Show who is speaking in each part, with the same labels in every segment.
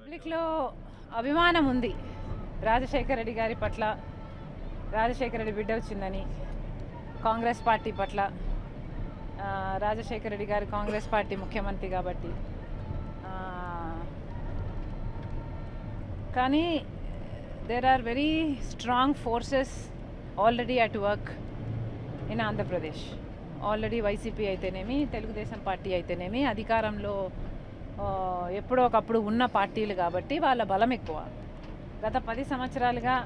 Speaker 1: పబ్లిక్లో అభిమానం ఉంది రాజశేఖర రెడ్డి గారి పట్ల. రాజశేఖర రెడ్డి బిడ్డ వచ్చిందని కాంగ్రెస్ పార్టీ పట్ల. రాజశేఖర రెడ్డి గారు కాంగ్రెస్ పార్టీ ముఖ్యమంత్రి కాబట్టి. కానీ there are very strong forces already at work in Andhra Pradesh. Already YCP అయితేనేమి, తెలుగుదేశం పార్టీ అయితేనేమి అధికారంలో ఎప్పుడో ఒకప్పుడు ఉన్న పార్టీలు కాబట్టి వాళ్ళ బలం ఎక్కువ. గత 10 సంవత్సరాలుగా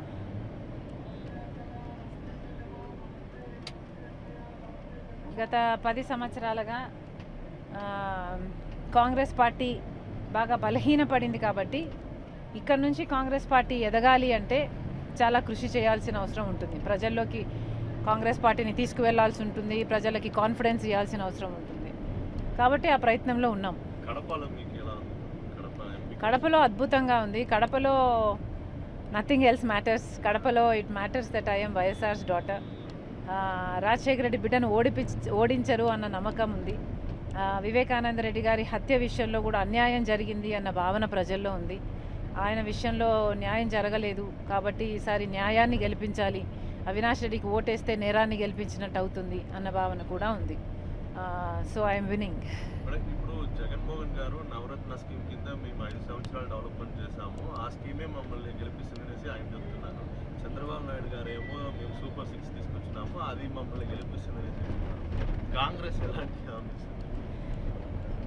Speaker 1: కాంగ్రెస్ పార్టీ బాగా బలహీనపడింది కాబట్టి ఇక్కడ నుంచి కాంగ్రెస్ పార్టీ ఎదగాలి అంటే చాలా కృషి చేయాల్సిన అవసరం ఉంటుంది. ప్రజల్లోకి కాంగ్రెస్ పార్టీని తీసుకువెళ్లాల్సి ఉంటుంది, ప్రజలకి కాన్ఫిడెన్స్ ఇవ్వాల్సిన అవసరం ఉంటుంది. కాబట్టి ఆ ప్రయత్నంలో ఉన్నాం. కడపలో అద్భుతంగా ఉంది. కడపలో నథింగ్ ఎల్స్ మ్యాటర్స్. కడపలో it matters that I'm YSR's daughter. Rajasekhara Reddy బిడ్డను ఓడించరు అన్న నమ్మకం ఉంది. వివేకానంద రెడ్డి గారి హత్య విషయంలో కూడా అన్యాయం జరిగింది అన్న భావన ప్రజల్లో ఉంది. ఆయన విషయంలో న్యాయం జరగలేదు కాబట్టి ఈసారి న్యాయాన్ని గెలిపించాలి, అవినాష్ రెడ్డికి ఓటేస్తే నేరాన్ని గెలిపించినట్టు అవుతుంది అన్న భావన కూడా ఉంది. So I'm winnowing.
Speaker 2: ఇప్పుడు జగన్మోహన్ గారు నవరత్న స్కీమ్ కింద మేము 5 సంవత్సరాలు డెవలప్మెంట్ చేశాము, ఆ స్కీమే మమ్మల్ని గెలిపిస్తుందనేసి ఆయన చెప్తున్నారు. చంద్రబాబు నాయుడు గారు ఏమో మేము సూపర్ 6 తీసుకొచ్చినాము, అది మమ్మల్ని గెలిపిస్తుందనేసి చెప్తున్నారు. కాంగ్రెస్ ఎలాంటి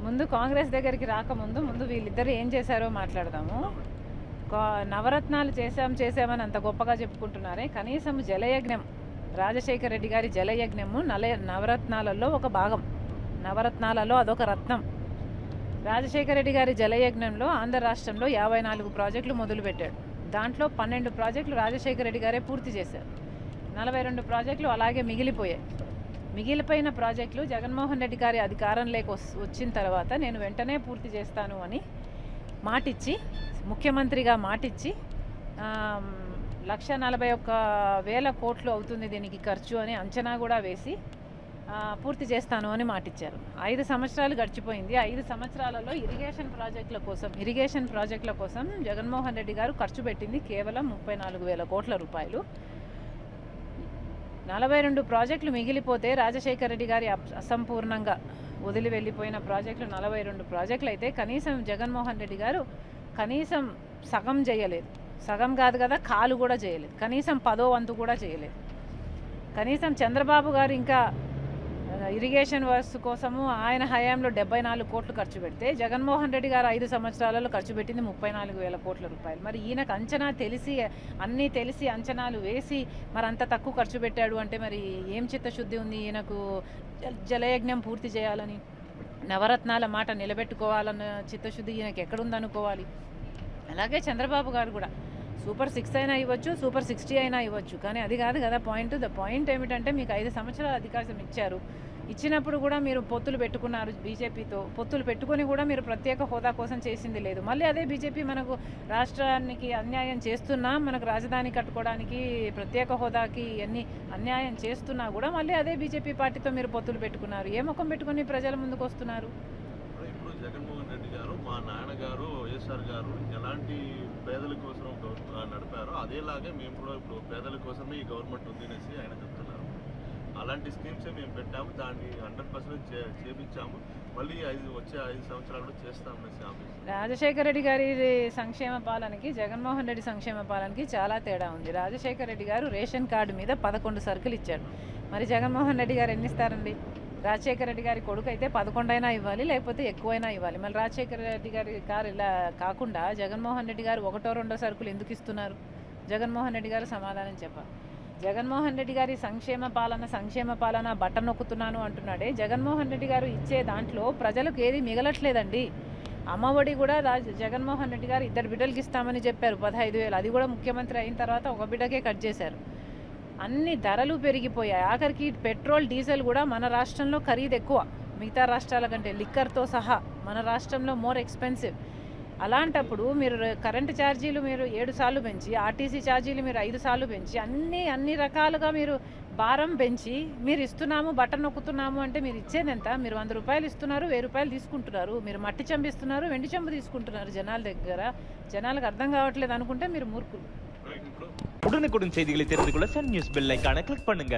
Speaker 1: ముందు కాంగ్రెస్ దగ్గరికి రాకముందు ముందు వీళ్ళిద్దరు ఏం చేశారో మాట్లాడదాము. నవరత్నాలు చేశామని అంత గొప్పగా చెప్పుకుంటున్నారే, కనీసం జలయజ్ఞం, రాజశేఖర రెడ్డి గారి జలయజ్ఞము నవరత్నాలలో ఒక భాగం. నవరత్నాలలో అదొక రత్నం. రాజశేఖర రెడ్డి గారి జలయజ్ఞంలో ఆంధ్ర రాష్ట్రంలో 54 ప్రాజెక్టులు మొదలుపెట్టాడు. దాంట్లో 12 ప్రాజెక్టులు రాజశేఖర రెడ్డి గారే పూర్తి చేశారు. 42 ప్రాజెక్టులు అలాగే మిగిలిపోయాయి. మిగిలిపోయిన ప్రాజెక్టులు జగన్మోహన్ రెడ్డి గారి అధికారంలోకి వచ్చిన తర్వాత నేను వెంటనే పూర్తి చేస్తాను అని మాటిచ్చి, ముఖ్యమంత్రిగా మాటిచ్చి 1,41,000 కోట్లు అవుతుంది దీనికి ఖర్చు అని అంచనా కూడా వేసి పూర్తి చేస్తాను అని మాటిచ్చారు. 5 సంవత్సరాలు గడిచిపోయింది. 5 సంవత్సరాలలో ఇరిగేషన్ ప్రాజెక్టుల కోసం జగన్మోహన్ రెడ్డి గారు ఖర్చు పెట్టింది కేవలం 34,000 కోట్ల రూపాయలు. 42 ప్రాజెక్టులు మిగిలిపోతే రాజశేఖర రెడ్డి గారి అసంపూర్ణంగా వదిలి వెళ్ళిపోయిన ప్రాజెక్టులు 42 ప్రాజెక్టులు అయితే కనీసం జగన్మోహన్ రెడ్డి గారు కనీసం సగం చేయలేదు. సగం కాదు కదా, కాలు కూడా చేయలేదు. కనీసం 10వ వంతు కూడా చేయలేదు. కనీసం చంద్రబాబు గారు ఇంకా ఇరిగేషన్ వర్క్స్ కోసము ఆయన హయాంలో 74 కోట్లు ఖర్చు పెడితే జగన్మోహన్ రెడ్డి గారు 5 సంవత్సరాలలో ఖర్చు పెట్టింది 34,000 కోట్ల రూపాయలు. మరి ఈయనకు అంచనా తెలిసి, అన్నీ తెలిసి అంచనాలు వేసి మరి అంత తక్కువ ఖర్చు పెట్టాడు అంటే మరి ఏం చిత్తశుద్ధి ఉంది ఈయనకు? జలయజ్ఞం పూర్తి చేయాలని, నవరత్నాల మాట నిలబెట్టుకోవాలన్న చిత్తశుద్ధి ఈయనకి ఎక్కడుందనుకోవాలి? అలాగే చంద్రబాబు గారు కూడా సూపర్ 6 అయినా ఇవ్వచ్చు, సూపర్ 60 అయినా ఇవ్వచ్చు, కానీ అది కాదు కదా పాయింట్. ద పాయింట్ ఏమిటంటే మీకు 5 సంవత్సరాల అధికారం ఇచ్చారు. ఇచ్చినప్పుడు కూడా మీరు పొత్తులు పెట్టుకున్నారు బీజేపీతో. పొత్తులు పెట్టుకొని కూడా మీరు ప్రత్యేక హోదా కోసం చేసింది లేదు. మళ్ళీ అదే బీజేపీ మనకు రాష్ట్రానికి అన్యాయం చేస్తున్నా, మనకు రాజధాని కట్టుకోవడానికి ప్రత్యేక హోదాకి అన్ని అన్యాయం చేస్తున్నా కూడా మళ్ళీ అదే బీజేపీ పార్టీతో మీరు పొత్తులు పెట్టుకున్నారు. ఏ ముఖం పెట్టుకొని ప్రజల ముందుకు వస్తున్నారు?
Speaker 2: ఇప్పుడు జగన్మోహన్ రెడ్డి గారు, మా నాన్నగారు వైఎస్ఆర్ గారు ఎలాంటి పేదల కోసం నడిపారో అదేలాగే మేము కూడా ఇప్పుడు పేదల కోసమే ఈ గవర్నమెంట్ ఉంది అనేసి ఆయన చెప్తున్నారు. అలాంటి స్కీమ్సే మేము పెట్టాము, దాన్ని 100% చేపించాము, మళ్ళీ వచ్చే 5 సంవత్సరాలు చేస్తామనేసి ఆఫీస్.
Speaker 1: రాజశేఖర రెడ్డి గారి సంక్షేమ పాలనకి జగన్మోహన్ రెడ్డి సంక్షేమ పాలనకి చాలా తేడా ఉంది. రాజశేఖర రెడ్డి గారు రేషన్ కార్డు మీద 11 సరుకులు ఇచ్చాడు. మరి జగన్మోహన్ రెడ్డి గారు ఎన్ని ఇస్తారండి? రాజశేఖర రెడ్డి గారి కొడుకు అయితే 11 అయినా ఇవ్వాలి, లేకపోతే ఎక్కువైనా ఇవ్వాలి. మళ్ళీ రాజశేఖర రెడ్డి గారి కారు ఇలా కాకుండా జగన్మోహన్ రెడ్డి గారు 1, 2 సరుకులు ఎందుకు ఇస్తున్నారు? జగన్మోహన్ రెడ్డి గారు సమాధానం చెప్పాలి. జగన్మోహన్ రెడ్డి గారి సంక్షేమ పాలన బటన్ నొక్కుతున్నాను అంటున్నాడే. జగన్మోహన్ రెడ్డి గారు ఇచ్చే దాంట్లో ప్రజలకు ఏది మిగలట్లేదండి. అమ్మఒడి కూడా జగన్మోహన్ రెడ్డి గారు 2 బిడ్డలకి ఇస్తామని చెప్పారు, 15,000. అది కూడా ముఖ్యమంత్రి అయిన తర్వాత 1 బిడ్డకే కట్ చేశారు. అన్ని ధరలు పెరిగిపోయాయి. ఆఖరికి పెట్రోల్, డీజిల్ కూడా మన రాష్ట్రంలో ఖరీదు ఎక్కువ మిగతా రాష్ట్రాల కంటే, లిక్కర్తో సహా మన రాష్ట్రంలో మోర్ ఎక్స్పెన్సివ్. అలాంటప్పుడు మీరు కరెంటు ఛార్జీలు మీరు 7 సార్లు పెంచి, ఆర్టీసీ ఛార్జీలు మీరు 5 సార్లు పెంచి, అన్ని రకాలుగా మీరు భారం పెంచి మీరు ఇస్తున్నాము బటన్ నొక్కుతున్నాము అంటే మీరు ఇచ్చేది ఎంత? మీరు 100 రూపాయలు ఇస్తున్నారు, 1000 రూపాయలు తీసుకుంటున్నారు. మీరు మట్టి చెంబు ఇస్తున్నారు, వెండి చెంబు తీసుకుంటున్నారు జనాల దగ్గర. జనాలకు అర్థం కావట్లేదు అనుకుంటే మీరు మూర్ఖులు.
Speaker 2: ఇప్పుడు
Speaker 3: உடனுக்குடன் செய்திகளை தெரிந்து கொள்ள சன் நியூஸ் பெல் ஐகானை கிளிக் பண்ணுங்க.